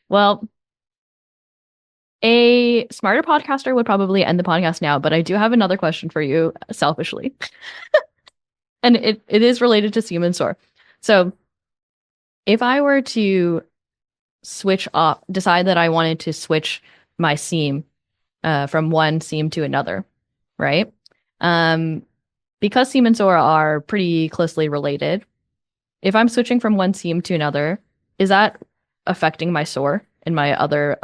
Well, a smarter podcaster would probably end the podcast now, but I do have another question for you selfishly. And it is related to SIEM and SOAR. So if I were to decide that I wanted to switch my SIEM from one SIEM to another, right? Um, because SIEM and SOAR are pretty closely related, if I'm switching from one SIEM to another, is that affecting my SOAR in my other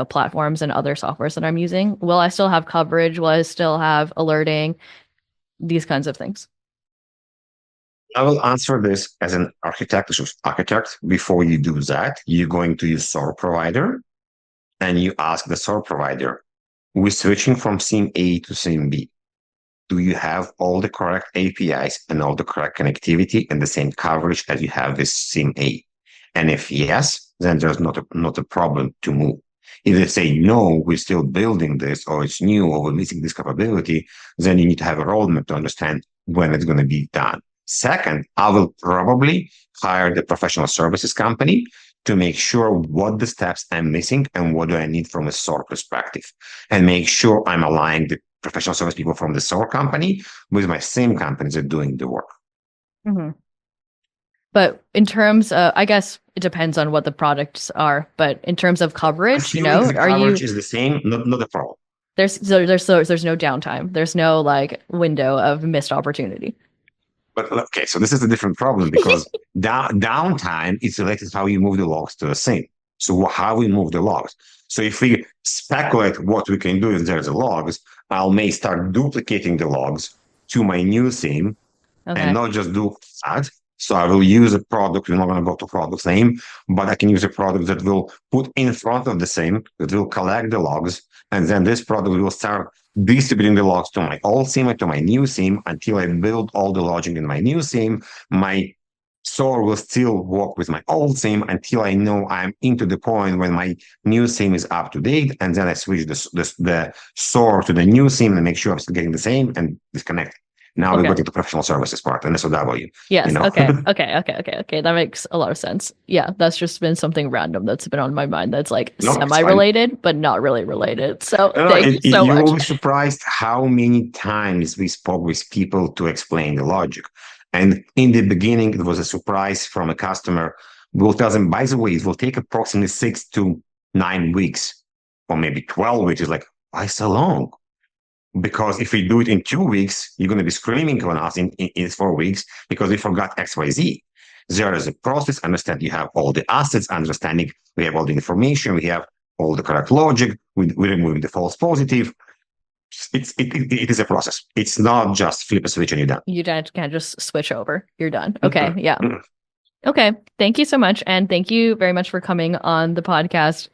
platforms and other softwares that I'm using? Will I still have coverage? Will I still have alerting? These kinds of things. I will answer this as an architect. So architect, before you do that, you're going to use SOAR provider and you ask the SOAR provider, we're switching from SIEM A to SIEM B. Do you have all the correct APIs and all the correct connectivity and the same coverage as you have with SIEM A? And if yes, then there's not a problem to move. If they say no, we're still building this, or it's new, or we're missing this capability, then you need to have a roadmap to understand when it's going to be done. Second, I will probably hire the professional services company to make sure what the steps I'm missing and what do I need from a SOAR perspective, and make sure I'm aligning the professional service people from the SOAR company with my same companies that are doing the work. Mhm. But in terms of, I guess it depends on what the products are, but in terms of coverage, Assuming the are coverage you is the same, not a problem. there's no downtime. There's no like window of missed opportunity. But okay, so this is a different problem because downtime is related to how you move the logs to the SIEM. So how we move the logs. So if we speculate what we can do if there's a logs, I may start duplicating the logs to my new SIEM and Okay. not just do that. So I will use a product. We're not going to go to product name, but I can use a product that will put in front of the SIEM that will collect the logs, and then this product will start distributing the logs to my old SIEM and to my new SIEM until I build all the logic in my new SIEM. My SOAR will still work with my old SIEM until I know I'm into the point when my new SIEM is up to date, and then I switch the SOAR to the new SIEM and make sure I'm still getting the same and disconnect. Now we Okay. go to the professional services part and SOW, you Yes. know? Okay. Okay. Okay. Okay. Okay. That makes a lot of sense. Yeah. That's just been something random that's been on my mind that's like No, it's fine. semi-related, but not really related. So No, thank you so you much. will be surprised how many times we spoke with people to explain the logic. And in the beginning, it was a surprise from a customer. We'll tell them, by the way, it will take approximately 6 to 9 weeks, or maybe 12 weeks. It's like, why so long? Because if we do it in 2 weeks, you're going to be screaming on us in 4 weeks because we forgot XYZ. There is a process, understand you have all the assets, understanding we have all the information, we have all the correct logic, we're removing the false positive. It is a process. It's not just flip a switch and you're done. You can't just switch over. You're done. Okay. Mm-mm, Yeah. mm-mm. Okay. Thank you so much. And thank you very much for coming on the podcast.